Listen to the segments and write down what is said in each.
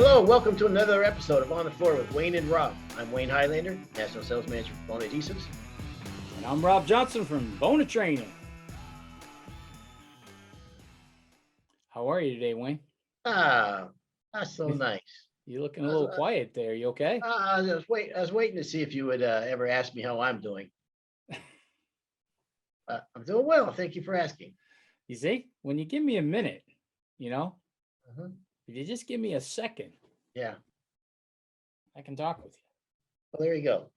Hello, welcome to another episode of On the Floor with Wayne and Rob. I'm Wayne Highlander, National Sales Manager for Bona Adhesives. And I'm Rob Johnson from Bona Training. How are you today, Wayne? That's so nice. You're looking a little quiet there. You okay? I was waiting to see if you would ever ask me how I'm doing. I'm doing well. Thank you for asking. You see, when you give me a minute, Uh-huh. if you just give me a second, Yeah. I can talk with you. Well, there you go.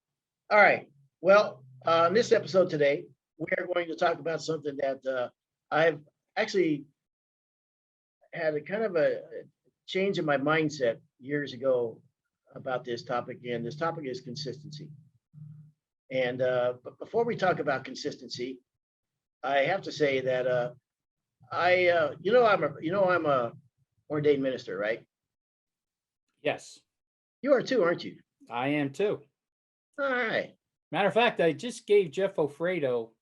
All right. Well, on this episode today, we are going to talk about something that I've actually had a kind of a change in my mindset years ago about this topic. And this topic is consistency. And but before we talk about consistency, I have to say that I'm a ordained minister, right? Yes, You are too, aren't you? I am too. All right. Matter of fact, I just gave Jeff Ofredo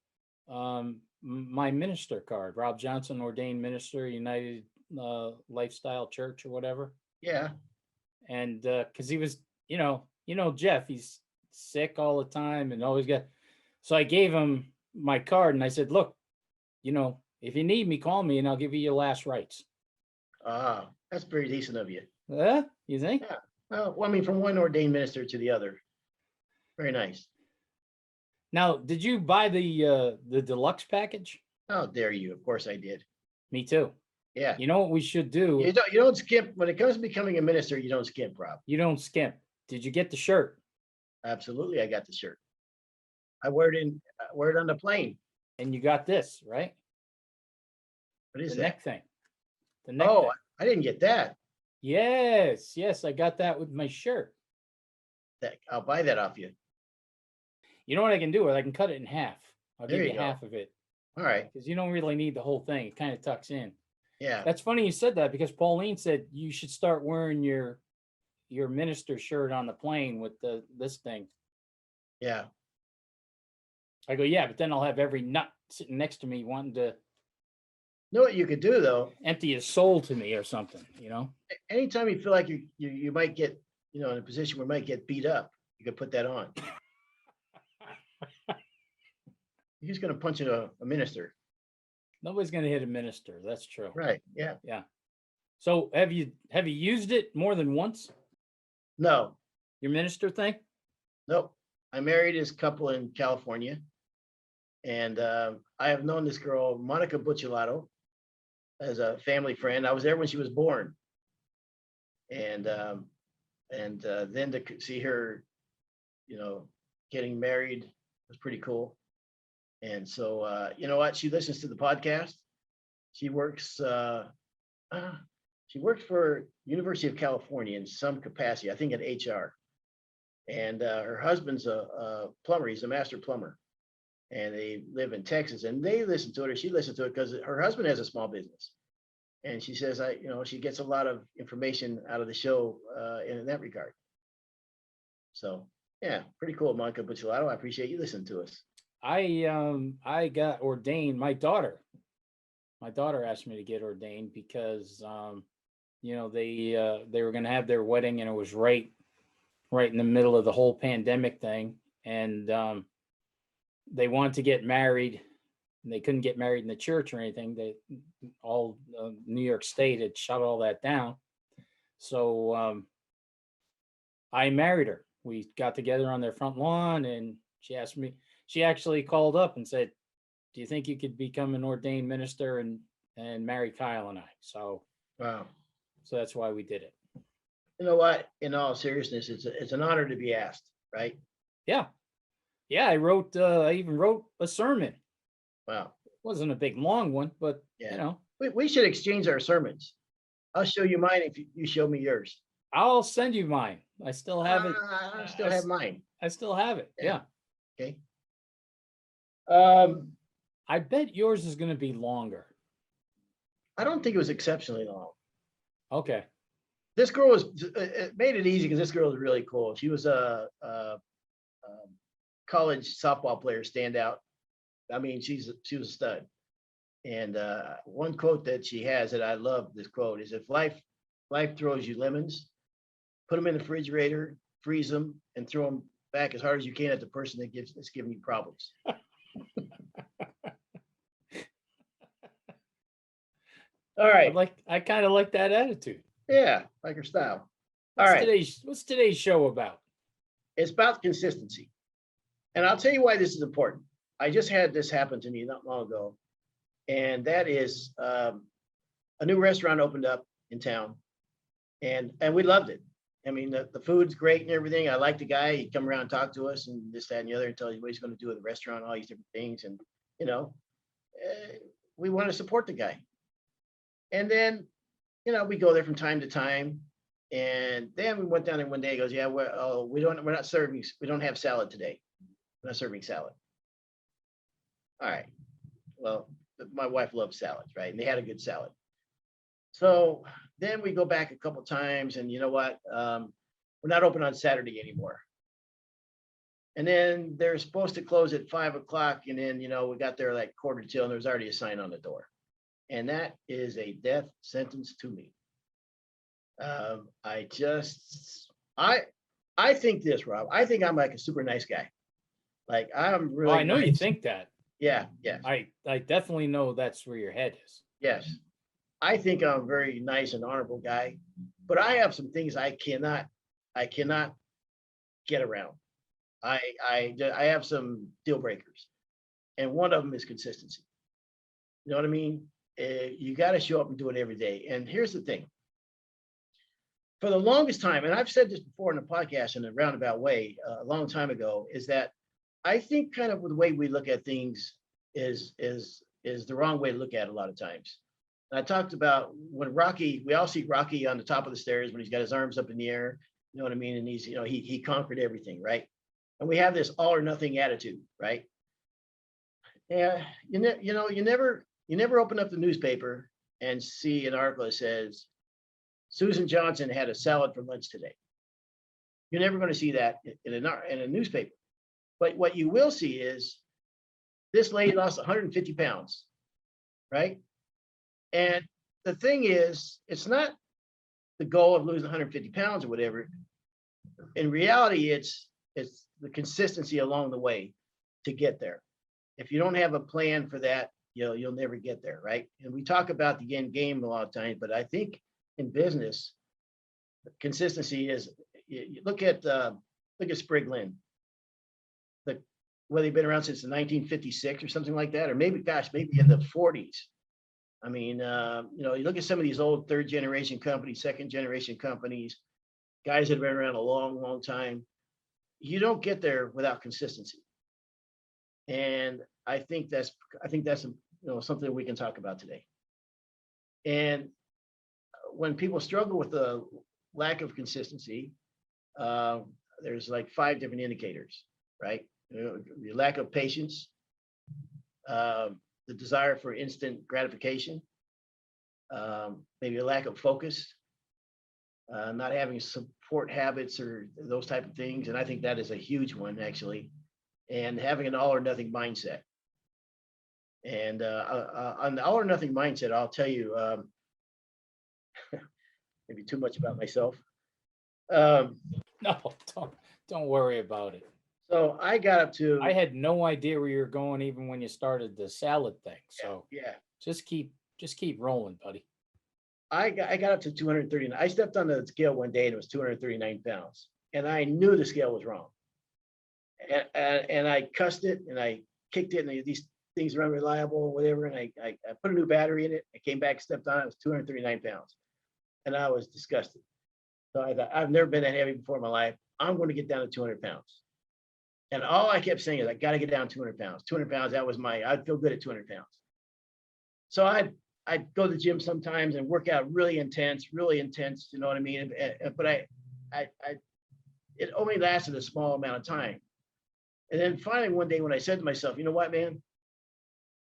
my minister card. Rob Johnson, ordained minister, United Lifestyle Church or whatever. Yeah. And because he was, Jeff, he's sick all the time and always got. So I gave him my card and I said, look, if you need me, call me and I'll give you your last rites. That's pretty decent of you. You think? Yeah. Well, I mean, from one ordained minister to the other. Very nice. Now, did you buy the deluxe package? How dare you? Of course I did. Me too. Yeah. You know what we should do? You don't skimp when it comes to becoming a minister. You don't skimp, Rob. You don't skimp. Did you get the shirt? Absolutely, I got the shirt. I wear it on the plane. And you got this, right? What is the that? neck thing. The neck Oh, thing. I didn't get that. Yes, I got that with my shirt. I'll buy that off you. You know what I can do? I can cut it in half. I'll There give you you go. half of it. All right. Because you don't really need the whole thing. It kind of tucks in. Yeah. That's funny you said that because Pauline said you should start wearing your minister shirt on the plane with this thing. Yeah. I go, yeah, but then I'll have every nut sitting next to me wanting to Know what you could do though? empty his soul to me or something, Anytime you feel like you might get, in a position where you might get beat up, you could put that on. You're just gonna punch a minister. Nobody's gonna hit a minister. That's true. Right. Yeah. Yeah. So have you used it more than once? No. Your minister thing? Nope. I married this couple in California, and I have known this girl, Monica Bucciolato, as a family friend. I was there when she was born, and then to see her, getting married was pretty cool. And so, you know what? She listens to the podcast. She works. She works for University of California in some capacity. I think in HR. And her husband's a plumber. He's a master plumber, and they live in Texas. And they listen to it, or she listens to it because her husband has a small business. And she says, she gets a lot of information out of the show in that regard. So yeah, pretty cool, Monica Bucciolato. I appreciate you listening to us. I got ordained. My daughter asked me to get ordained because they were going to have their wedding and it was right in the middle of the whole pandemic thing, and they wanted to get married and they couldn't get married in the church or anything. New York State had shut all that down. So I married her. We got together on their front lawn and she actually called up and said, do you think you could become an ordained minister and marry Kyle and I? So, wow. So that's why we did it. You know what? In all seriousness, it's an honor to be asked, right? Yeah. I even wrote a sermon. Wow. It wasn't a big long one, but yeah. We should exchange our sermons. I'll show you mine if you show me yours. I'll send you mine. I still have it. I still have mine. I still have it. Yeah. Okay. I bet yours is going to be longer. I don't think it was exceptionally long. Okay. This girl it made it easy because this girl was really cool. She was a college softball player, standout. I mean, she was a stud. And one quote that she has that I love, this quote is, if life throws you lemons, put them in the refrigerator, freeze them, and throw them back as hard as you can at the person that's giving you problems. All right. I kind of like that attitude. Yeah, like her style. All right. What's today's show about? It's about consistency. And I'll tell you why this is important. I just had this happen to me not long ago. And that is a new restaurant opened up in town. And we loved it. I mean, the food's great and everything. I like the guy. He'd come around and talk to us and this, that, and the other and tell you what he's going to do with the restaurant, all these different things. And, you know, we want to support the guy. And then, you know, we go there from time to time. And then we went down there one day. He goes, yeah, we're not serving. We don't have salad today. We're not serving salad. All right. Well, my wife loves salads, right? And they had a good salad. So then we go back a couple times, and you know what? We're not open on Saturday anymore. And then they're supposed to close at 5 o'clock, and then, you know, we got there like quarter till, and there's already a sign on the door, and that is a death sentence to me. I think this, Rob. I think I'm like a super nice guy. Like I'm really. I know nice. you think that. Yeah. Yes. I definitely know that's where your head is. Yes. I think I'm a very nice and honorable guy, but I have some things I cannot get around. I have some deal breakers, and one of them is consistency. You know what I mean? You got to show up and do it every day. And here's the thing. For the longest time, and I've said this before in the podcast in a roundabout way a long time ago, is that I think kind of the way we look at things is the wrong way to look at it a lot of times. And I talked about when we all see Rocky on the top of the stairs when he's got his arms up in the air, you know what I mean? And he's, you know, he conquered everything, right? And we have this all or nothing attitude, right? Yeah, you never open up the newspaper and see an article that says Susan Johnson had a salad for lunch today. You're never going to see that in a newspaper. But what you will see is this lady lost 150 pounds, right? And the thing is, it's not the goal of losing 150 pounds or whatever. In reality, it's the consistency along the way to get there. If you don't have a plan for that, you'll never get there, right? And we talk about the end game a lot of times, but I think in business, consistency is. You look at Sprig Lynn. Whether they've been around since 1956 or something like that, or maybe in the 40s. I mean, you look at some of these old third generation companies, second generation companies, guys that have been around a long, long time. You don't get there without consistency. And I think that's something we can talk about today. And when people struggle with the lack of consistency, there's like 5 different indicators, right? The lack of patience, the desire for instant gratification, maybe a lack of focus, not having support habits or those type of things. And I think that is a huge one, actually. And having an all or nothing mindset. And on the all or nothing mindset, I'll tell you, maybe too much about myself. No, don't worry about it. So I got up to. I had no idea where you're going even when you started the salad thing. So yeah, just keep rolling, buddy. I got up to 239. I stepped on the scale one day and it was 239 pounds, and I knew the scale was wrong. And I cussed it and I kicked it, and these things are unreliable or whatever. And I put a new battery in it. I came back, stepped on it. It was 239 pounds, and I was disgusted. So I thought, I've never been that heavy before in my life. I'm going to get down to 200 pounds. And all I kept saying is, I got to get down 200 pounds. 200 pounds, I'd feel good at 200 pounds. So I'd go to the gym sometimes and work out really intense, you know what I mean? But it only lasted a small amount of time. And then finally one day when I said to myself, you know what, man,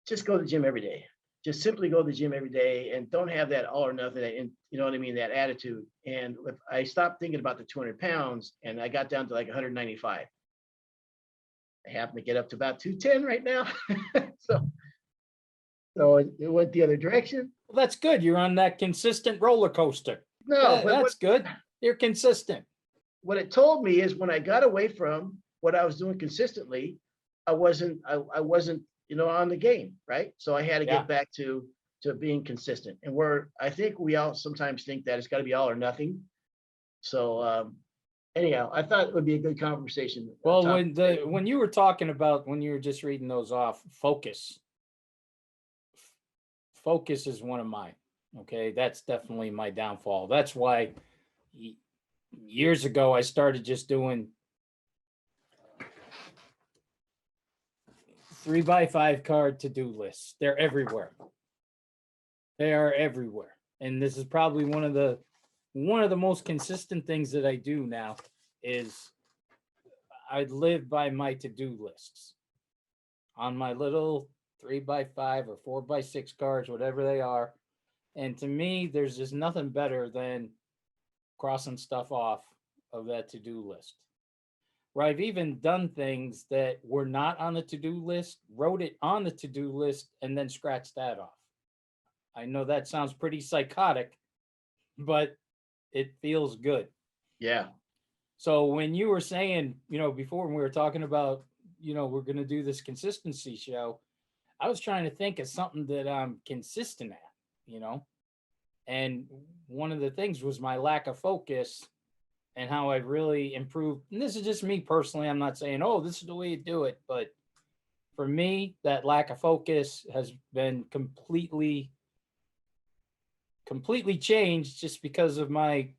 just go to the gym every day. Just simply go to the gym every day and don't have that all or nothing, and you know what I mean, that attitude. And if I stopped thinking about the 200 pounds and I got down to like 195. I happen to get up to about 210 right now. so it went the other direction. Well, that's good. You're on that consistent roller coaster. No, that's good. You're consistent. What it told me is when I got away from what I was doing consistently, I wasn't, on the game, right? So I had to Yeah. get back to being consistent. And I think we all sometimes think that it's got to be all or nothing. So anyhow, I thought it would be a good conversation. Well, when you were talking about, when you were just reading those off, focus is one of mine. Okay, that's definitely my downfall. That's why years ago I started just doing 3x5 card to-do lists. They're everywhere. They are everywhere. And this is probably one of the most consistent things that I do now is I live by my to-do lists on my little 3x5 or 4x6 cards, whatever they are. And to me, there's just nothing better than crossing stuff off of that to-do list. Where I've even done things that were not on the to-do list, wrote it on the to-do list, and then scratched that off. I know that sounds pretty psychotic, but it feels good. Yeah. So when you were saying, before when we were talking about, we're going to do this consistency show, I was trying to think of something that I'm consistent at, and one of the things was my lack of focus and how I've really improved. And this is just me personally. I'm not saying, oh, this is the way you do it. But for me, that lack of focus has been completely changed just because of my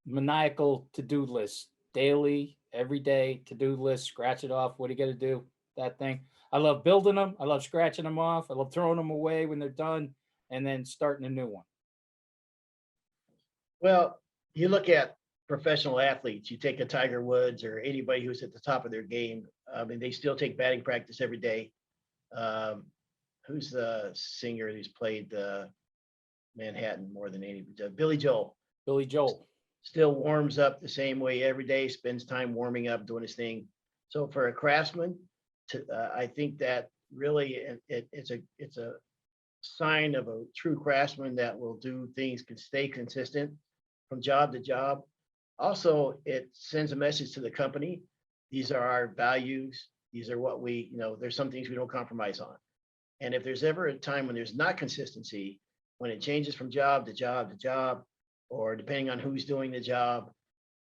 maniacal to-do list, daily, every day to-do list, scratch it off. What do you got to do? That thing. I love building them. I love scratching them off. I love throwing them away when they're done and then starting a new one. Well, you look at professional athletes, you take a Tiger Woods or anybody who's at the top of their game. I mean, they still take batting practice every day. Who's the singer who's played Manhattan more than any? Billy Joel. Billy Joel Still warms up the same way every day, spends time warming up, doing his thing. So for a craftsman, I think that really it's a sign of a true craftsman that will do things, can stay consistent from job to job. Also, it sends a message to the company. These are our values. These are what we, there's some things we don't compromise on. And if there's ever a time when there's not consistency, when it changes from job to job to job, or depending on who's doing the job,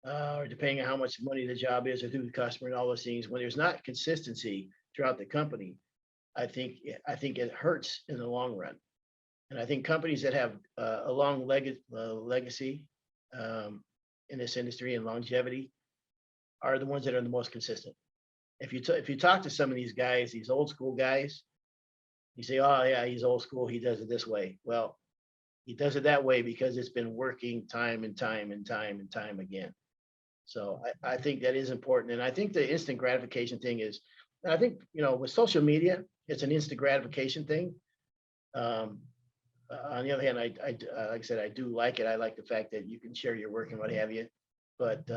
or depending on how much money the job is, or who the customer and all those things, when there's not consistency throughout the company, I think it hurts in the long run. And I think companies that have a long legacy in this industry and longevity are the ones that are the most consistent. If you talk to some of these guys, these old school guys, you say, oh yeah, he's old school, he does it this way. Well, he does it that way because it's been working time and time and time and time again. So I think that is important. And I think the instant gratification thing is, I think, with social media, it's an instant gratification thing. On the other hand, I like I said, I do like it. I like the fact that you can share your work and what have you. But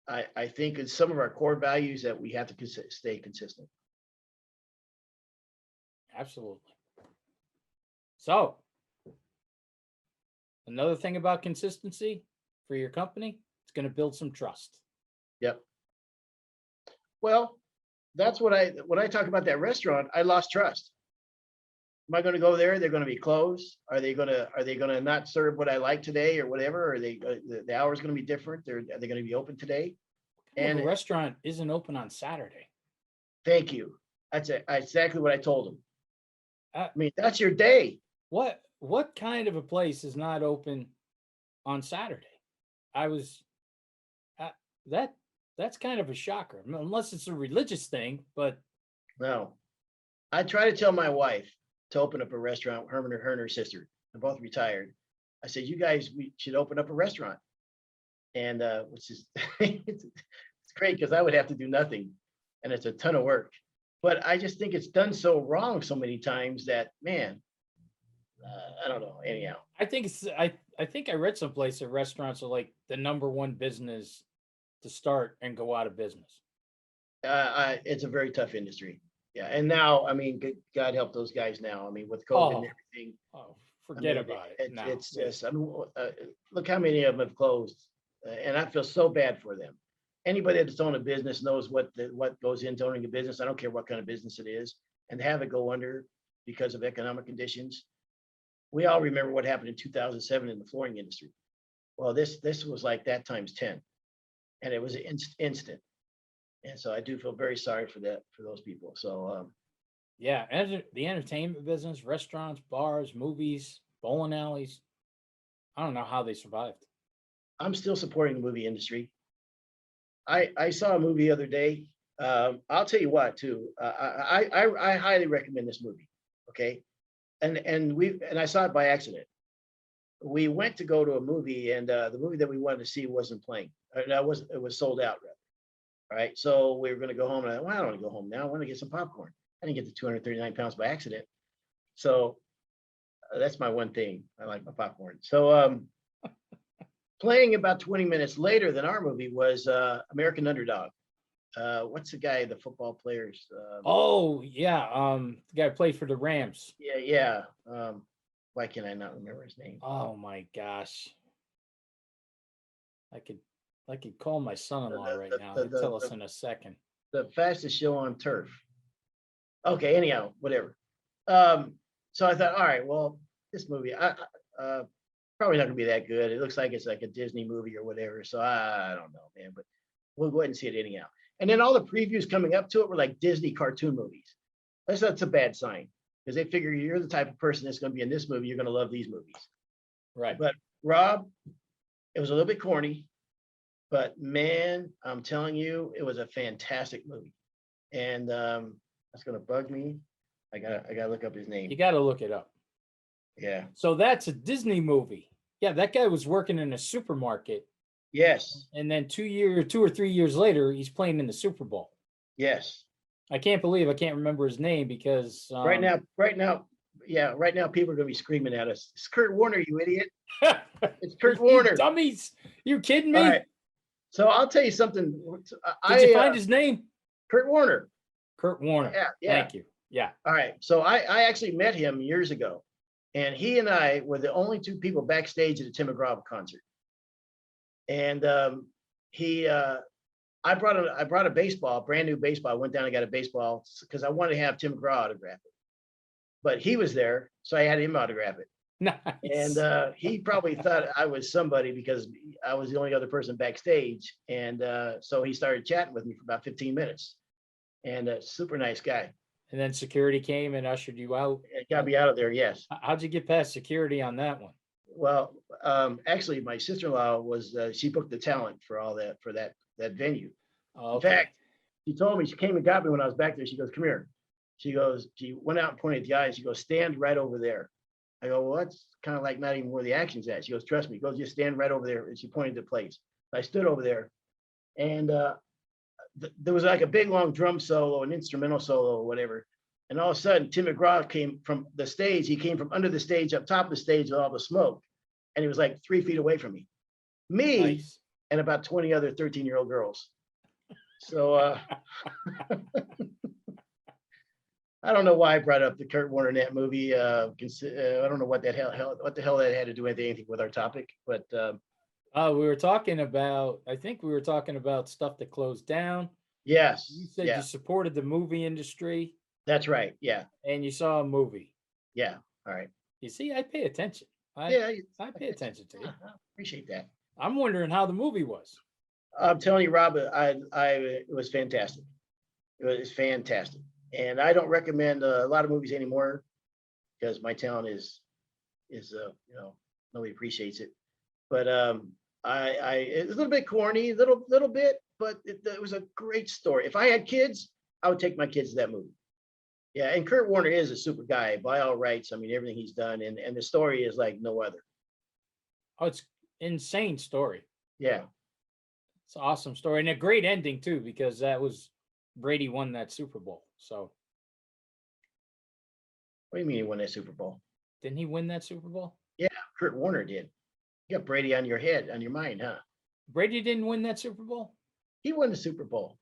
I think it's some of our core values that we have to stay consistent. Absolutely. So another thing about consistency for your company, it's going to build some trust. Yep. Well, that's when I talk about that restaurant, I lost trust. Am I going to go there? They're going to be closed. Are they going to not serve what I like today or whatever? Are they the hours going to be different? Are they going to be open today? And the restaurant isn't open on Saturday. Thank you. That's exactly what I told them. I mean, that's your day. What kind of a place is not open on Saturday? That's kind of a shocker, unless it's a religious thing. But no, I try to tell my wife to open up a restaurant. Her and her sister, they're both retired. I said, you guys, we should open up a restaurant, and which is it's great because I would have to do nothing, and it's a ton of work. But I just think it's done so wrong so many times that, man, I don't know. Anyhow, I think I think I read someplace that restaurants are like the #1 business to start and go out of business. it's a very tough industry. Yeah, and now, I mean, God help those guys now. I mean, with COVID and everything. Oh, Forget about it. No, It's just, I mean, look how many of them have closed, and I feel so bad for them. Anybody that's owned a business knows what goes into owning a business. I don't care what kind of business it is, and to have it go under because of economic conditions. We all remember what happened in 2007 in the flooring industry. Well, this was like that times 10, and it was instant. And so I do feel very sorry for those people. So yeah, the entertainment business, restaurants, bars, movies, bowling alleys. I don't know how they survived. I'm still supporting the movie industry. I saw a movie the other day. I'll tell you what, too. I highly recommend this movie. Okay, and I saw it by accident. We went to go to a movie, and the movie that we wanted to see wasn't playing. It was sold out, rather. All right, so we were going to go home, and I don't want to go home now. I want to get some popcorn. I didn't get the 239 pounds by accident. So that's my one thing. I like my popcorn. So playing about 20 minutes later than our movie was American Underdog. What's the guy, the football players? Oh yeah, the guy played for the Rams. Yeah. Why can I not remember his name? Oh my gosh, I could call my son-in-law right now. He'll tell us in a second. The fastest show on turf. Okay, anyhow, whatever. So I thought, all right, well, this movie, probably not gonna be that good. It looks like it's like a Disney movie or whatever. So I don't know, man, but we'll go ahead and see it anyhow. And then all the previews coming up to it were like Disney cartoon movies. That's a bad sign because they figure you're the type of person that's going to be in this movie. You're going to love these movies. Right. But Rob, it was a little bit corny, but man, I'm telling you, it was a fantastic movie. And that's going to bug me. I gotta look up his name. You got to look it up. Yeah. So that's a Disney movie. Yeah, that guy was working in a supermarket. Yes. And then 2 or 3 years later, he's playing in the Super Bowl. Yes. I can't believe I can't remember his name because right now, people are gonna be screaming at us. It's Kurt Warner, you idiot! It's Kurt Warner. You dummies! You kidding me? All right. So I'll tell you something. Did you find his name? Kurt Warner. Kurt Warner. Yeah. Thank you. Yeah. All right. So I actually met him years ago, and he and I were the only two people backstage at a Tim McGraw concert. And I brought a baseball, brand new baseball. I went down and got a baseball because I wanted to have Tim McGraw autograph it. But he was there, so I had him autograph it. Nice. And he probably thought I was somebody because I was the only other person backstage. And so he started chatting with me for about 15 minutes. And a super nice guy. And then security came and ushered you out. It got me out of there, yes. How'd you get past security on that one? Well, actually, my sister-in-law she booked the talent for all that, for that venue. Oh, okay. In fact, she told me, she came and got me when I was back there. She goes, come here. She went out and pointed at the eye. She goes, stand right over there. I go, well, that's kind of like not even where the action's at. She goes, trust me. Go, just stand right over there. And she pointed to place. I stood over there, and there was like a big long drum solo, an instrumental solo or whatever. And all of a sudden, Tim McGraw came from the stage. He came from under the stage, up top of the stage with all the smoke. And he was like 3 feet away from me. Nice. And about 20 other 13-year-old girls. So I don't know why I brought up the Kurt Warner Net movie. I don't know what the hell that had to do with anything with our topic, but we were talking about, I think we were talking about stuff that closed down. Yes. You said you supported the movie industry. That's right. Yeah. And you saw a movie. Yeah. All right. You see, I pay attention. I pay attention to you. I appreciate that. I'm wondering how the movie was. I'm telling you, Rob, it was fantastic. It was fantastic. And I don't recommend a lot of movies anymore because my talent is nobody appreciates it. But it's a little bit corny, little bit, but it was a great story. If I had kids, I would take my kids to that movie. Yeah, and Kurt Warner is a super guy by all rights. I mean, everything he's done, and the story is like no other. Oh, it's insane story. Yeah. It's an awesome story and a great ending too, because that was Brady won that Super Bowl. So what do you mean he won that Super Bowl? Didn't he win that Super Bowl? Yeah, Kurt Warner did. You got Brady on your head, on your mind, huh? Brady didn't win that Super Bowl? He won the Super Bowl.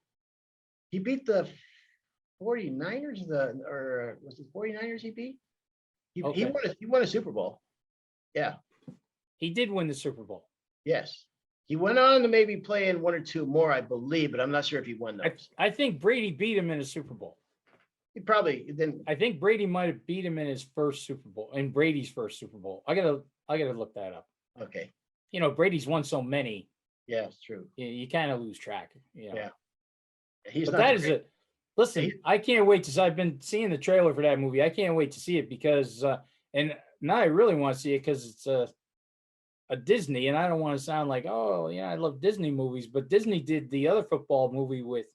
He beat the 49ers, or was it 49ers he beat? He won a Super Bowl. Yeah. He did win the Super Bowl. Yes. He went on to maybe play in one or two more, I believe, but I'm not sure if he won those. I think Brady beat him in a Super Bowl. He probably didn't. I think Brady might have beat him in his first Super Bowl, in Brady's first Super Bowl. I gotta look that up. Okay. You know, Brady's won so many, Yeah, it's true. you kind of lose track. You know. Yeah. He's But not that the is great- it. Listen, I can't wait to. I've been seeing the trailer for that movie. I can't wait to see it because, and now I really want to see it because it's a Disney, and I don't want to sound like, oh, yeah, I love Disney movies, but Disney did the other football movie with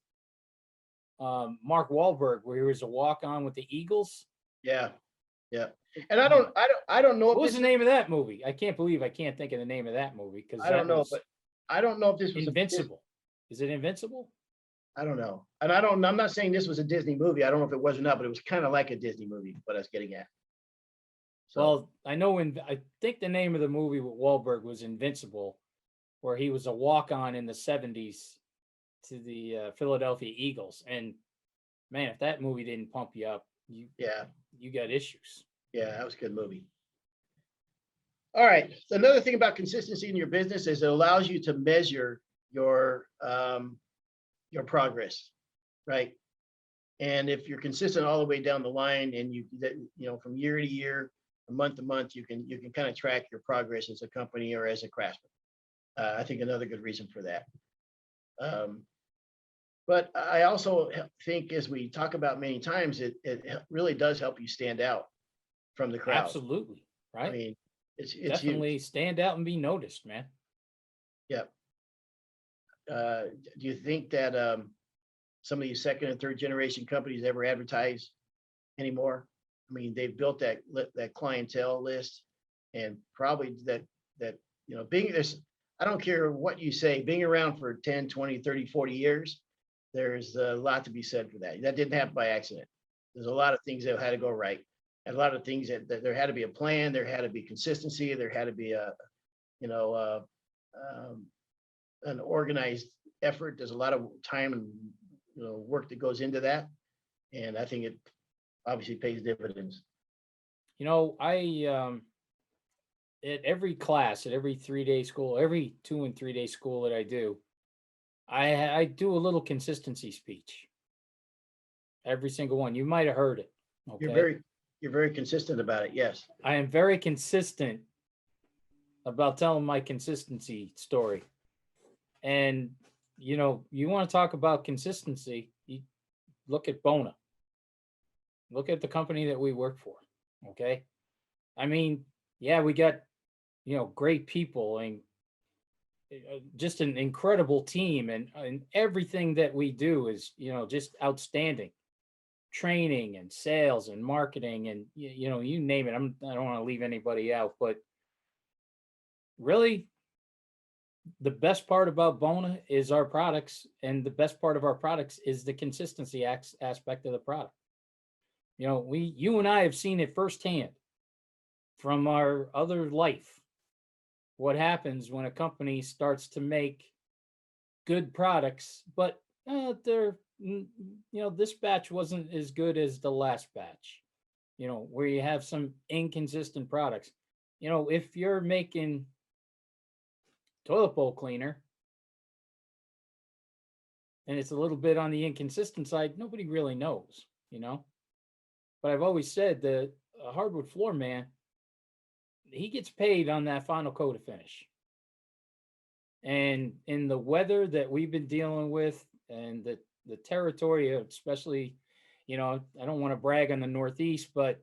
Mark Wahlberg, where he was a walk-on with the Eagles. Yeah. Yeah. And I don't know if What was this the name of that movie? I can't believe I can't think of the name of that movie because I don't know, but I don't know if this was Invincible. Is it Invincible? I don't know. And I'm not saying this was a Disney movie. I don't know if it was or not, but it was kind of like a Disney movie, what I was getting at. So, Well, I know I think the name of the movie with Wahlberg was Invincible, where he was a walk-on in the 70s to the Philadelphia Eagles. And man, if that movie didn't pump you up, you got issues. yeah, that was a good movie. All right. So another thing about consistency in your business is it allows you to measure your progress, right? And if you're consistent all the way down the line, and from year to year, or month to month, you can kind of track your progress as a company or as a craftsman. I think another good reason for that. But I also think, as we talk about many times, it really does help you stand out from the crowd. Absolutely, right? I mean, it's definitely huge. stand out and be noticed, man. Yeah. Do you think that some of these second and third generation companies ever advertise anymore? I mean, they've built that clientele list, and probably that being this, I don't care what you say, being around for 10, 20, 30, 40 years, there's a lot to be said for that. That didn't happen by accident. There's a lot of things that had to go right, and a lot of things that there had to be a plan, there had to be consistency, there had to be an organized effort. There's a lot of time and work that goes into that, and I think it obviously pays dividends. I at every class, at every 3-day school, every 2 and 3 day school that I do, I do a little consistency speech. Every single one. You might have heard it. Okay. You're very consistent about it. Yes. I am very consistent about telling my consistency story. And you want to talk about consistency, you look at Bona. Look at the company that we work for. Okay. I mean, yeah, we got, great people and just an incredible team, and everything that we do is, just outstanding. Training and sales and marketing and, you name it. I don't want to leave anybody out, but really the best part about Bona is our products, and the best part of our products is the consistency aspect of the product. You and I have seen it firsthand from our other life. What happens when a company starts to make good products, but this batch wasn't as good as the last batch, where you have some inconsistent products. If you're making toilet bowl cleaner and it's a little bit on the inconsistent side, nobody really knows, But I've always said that a hardwood floor man, he gets paid on that final coat of finish. And in the weather that we've been dealing with, and the territory, especially, I don't want to brag on the Northeast, but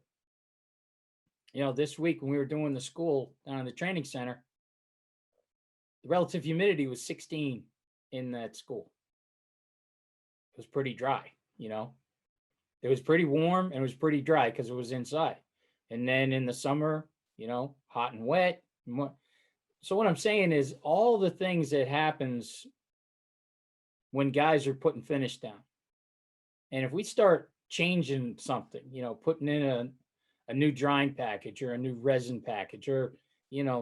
this week when we were doing the school down in the training center, the relative humidity was 16 in that school. It was pretty dry, It was pretty warm and it was pretty dry because it was inside. And then in the summer, hot and wet. So what I'm saying is all the things that happens when guys are putting finish down. And if we start changing something, putting in a new drying package or a new resin package, or,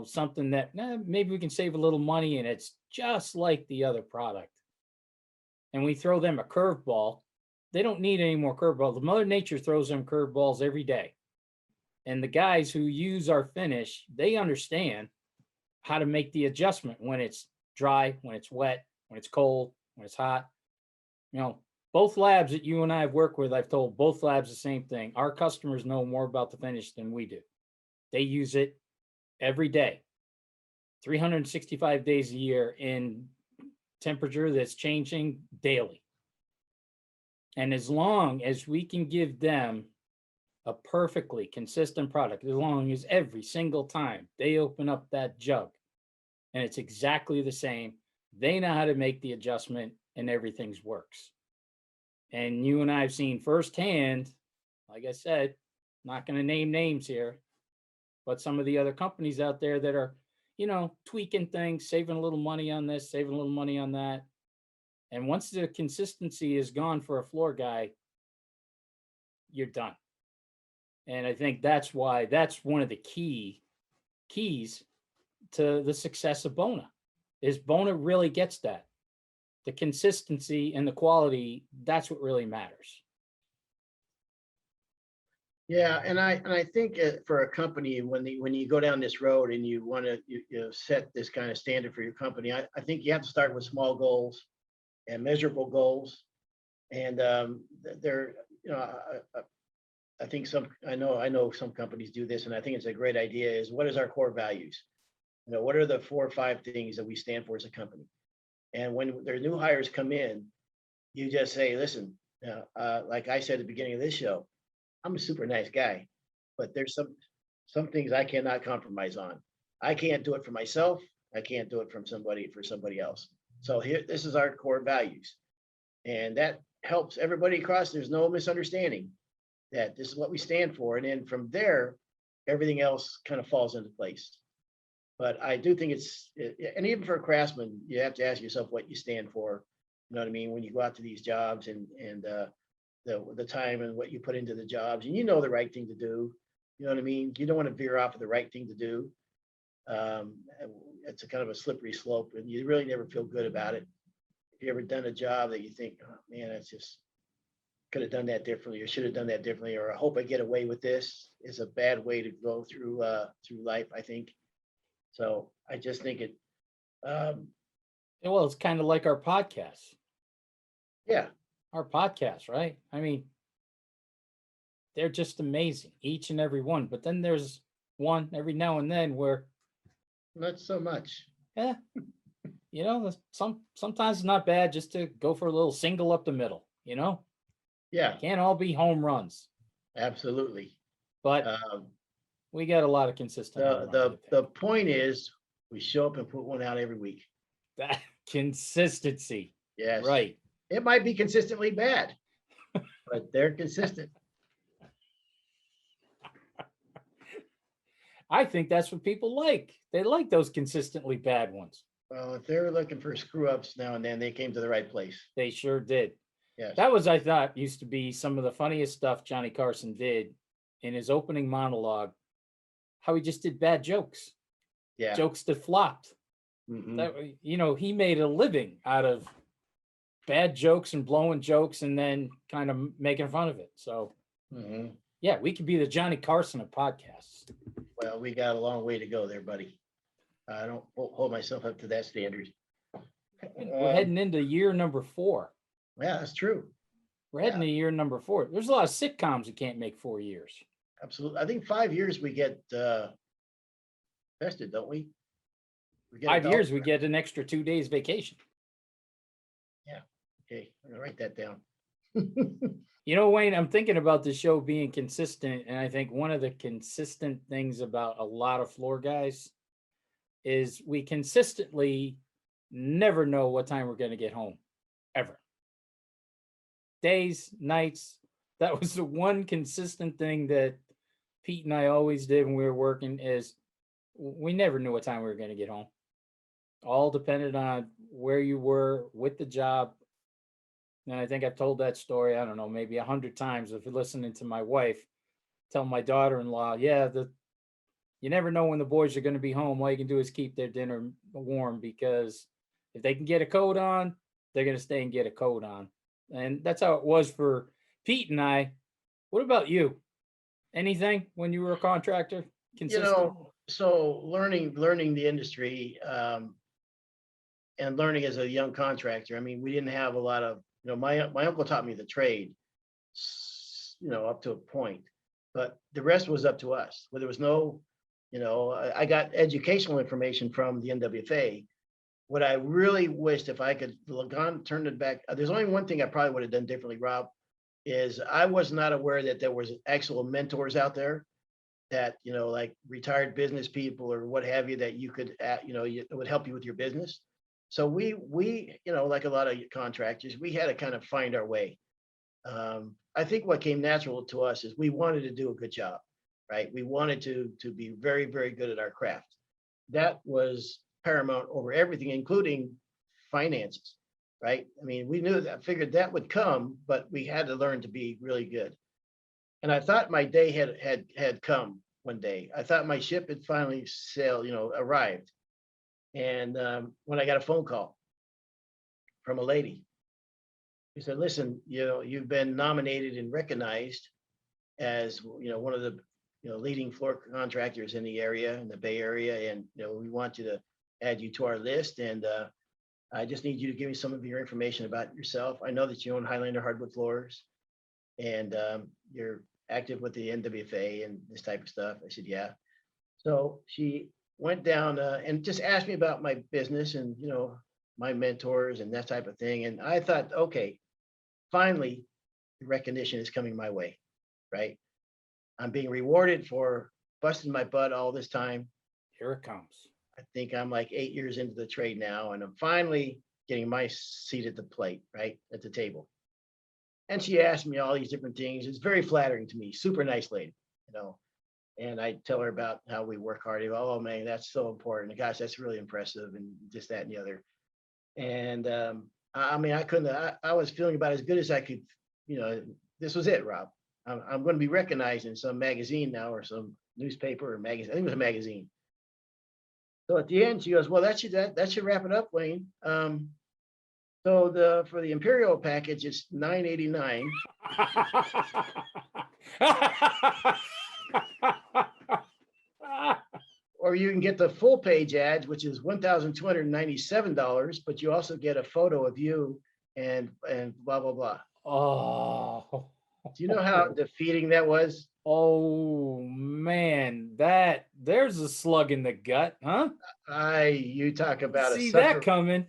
something that maybe we can save a little money and it's just like the other product. And we throw them a curveball. They don't need any more curveballs. Mother Nature throws them curveballs every day. And the guys who use our finish, they understand how to make the adjustment when it's dry, when it's wet, when it's cold, when it's hot. You know, both labs that you and I have worked with, I've told both labs the same thing. Our customers know more about the finish than we do. They use it every day, 365 days a year in temperature that's changing daily. And as long as we can give them a perfectly consistent product, as long as every single time they open up that jug and it's exactly the same, they know how to make the adjustment and everything's works. And you and I have seen firsthand, like I said, not going to name names here, but some of the other companies out there that are, you know, tweaking things, saving a little money on this, saving a little money on that. And once the consistency is gone for a floor guy, you're done. And I think that's why that's one of the keys to the success of Bona is Bona really gets that. The consistency and the quality, that's what really matters. Yeah, and I think for a company, when you go down this road and you want to set this kind of standard for your company, I think you have to start with small goals and measurable goals. And they're, I think I know some companies do this, and I think it's a great idea. Is what is our core values? What are the 4 or 5 things that we stand for as a company? And when their new hires come in, you just say, listen, like I said at the beginning of this show, I'm a super nice guy, but there's some things I cannot compromise on. I can't do it for myself. I can't do it for somebody else. So this is our core values. And that helps everybody across. There's no misunderstanding that this is what we stand for. And then from there, everything else kind of falls into place. But I do think and even for a craftsman, you have to ask yourself what you stand for. You know what I mean? When you go out to these jobs and the time and what you put into the jobs, and you know the right thing to do. You know what I mean? You don't want to veer off of the right thing to do. It's a kind of a slippery slope, and you really never feel good about it. If you ever done a job that you think, oh man, that's just could have done that differently, or should have done that differently, or I hope I get away with this, is a bad way to go through life, I think. So I just think it. Well, it's kind of like our podcast. Yeah. Our podcast, right? I mean, they're just amazing, each and every one. But then there's one every now and then where not so much. Yeah, sometimes it's not bad just to go for a little single up the middle. Yeah. Can't all be home runs. Absolutely. But we got a lot of consistent. The point is, we show up and put one out every week. That consistency. Yes. Right. It might be consistently bad, but they're consistent. I think that's what people like. They like those consistently bad ones. Well, if they're looking for screw ups now and then, they came to the right place. They sure did. Yes. That was, I thought, used to be some of the funniest stuff Johnny Carson did in his opening monologue, how he just did bad jokes. Yeah. Jokes that flopped. Mm-hmm. That, he made a living out of bad jokes and blowing jokes and then kind of making fun of it. So, yeah, we could be the Johnny Carson of podcasts. Well, we got a long way to go there, buddy. I don't hold myself up to that standard. We're heading into year number 4. Yeah, that's true. We're heading to year number 4. There's a lot of sitcoms that can't make 4 years. Absolutely. I think 5 years we get vested, don't we? 5 years, we get an extra 2 days vacation. Yeah. Okay. I'm going to write that down. Wayne, I'm thinking about the show being consistent. And I think one of the consistent things about a lot of floor guys is we consistently never know what time we're going to get home, ever. Days, nights. That was the one consistent thing that Pete and I always did when we were working, is we never knew what time we were going to get home. All depended on where you were with the job. And I think I've told that story, I don't know, maybe 100 times of listening to my wife tell my daughter-in-law, you never know when the boys are going to be home. All you can do is keep their dinner warm, because if they can get a coat on, they're going to stay and get a coat on. And that's how it was for Pete and I. What about you? Anything when you were a contractor? You Consistent? know, so learning the industry, and learning as a young contractor. I mean, we didn't have a lot of, my uncle taught me the trade, up to a point, but the rest was up to us. Where there was no, I got educational information from the NWFA. What I really wished, if I could look on, turn it back, there's only one thing I probably would have done differently, Rob, is I was not aware that there was actual mentors out there that, like retired business people or what have you, that you could, it would help you with your business. So we, like a lot of contractors, we had to kind of find our way. I think what came natural to us is we wanted to do a good job, right? We wanted to be very, very good at our craft. That was paramount over everything, including finances, right? I mean, we knew that, figured that would come, but we had to learn to be really good. And I thought my day had come one day. I thought my ship had finally sailed, arrived. And when I got a phone call from a lady, she said, "Listen, you've been nominated and recognized as, one of the, leading floor contractors in the area, in the Bay Area, and we want you to add you to our list. And I just need you to give me some of your information about yourself. I know that you own Highlander Hardwood Floors, and you're active with the NWFA and this type of stuff." I said, "Yeah." So she went down and just asked me about my business and, my mentors and that type of thing. And I thought, okay, finally, the recognition is coming my way, right? I'm being rewarded for busting my butt all this time. Here it comes. I think I'm like 8 years into the trade now, and I'm finally getting my seat at the plate, right, at the table. And she asked me all these different things. It's very flattering to me. Super nice lady, And I tell her about how we work hard. Oh man, that's so important. Gosh, that's really impressive, and this, that, and the other. And I mean, I couldn't. I was feeling about as good as I could. This was it, Rob. I'm going to be recognized in some magazine now, or some newspaper or magazine. I think it was a magazine. So at the end, she goes, "Well, that should wrap it up, Wayne. So for the Imperial package, it's $9.89." Or you can get the full page ads, which is $1,297, but you also get a photo of you and blah, blah, blah. Oh. Do you know how defeating that was? Oh man, there's a slug in the gut, huh? You talk about See that coming.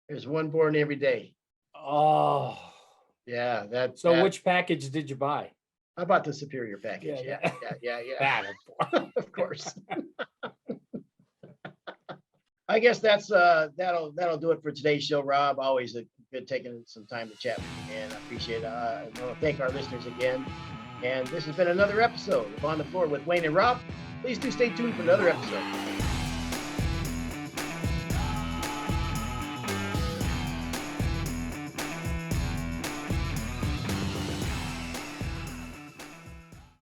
There's one born every day. Oh. Yeah, So which package did you buy? I bought the Superior package. Yeah. Of course. I guess that'll do it for today's show, Rob. Always good taking some time to chat with you, man. I appreciate it. I want to thank our listeners again. And this has been another episode of On the Floor with Wayne and Rob. Please do stay tuned for another episode.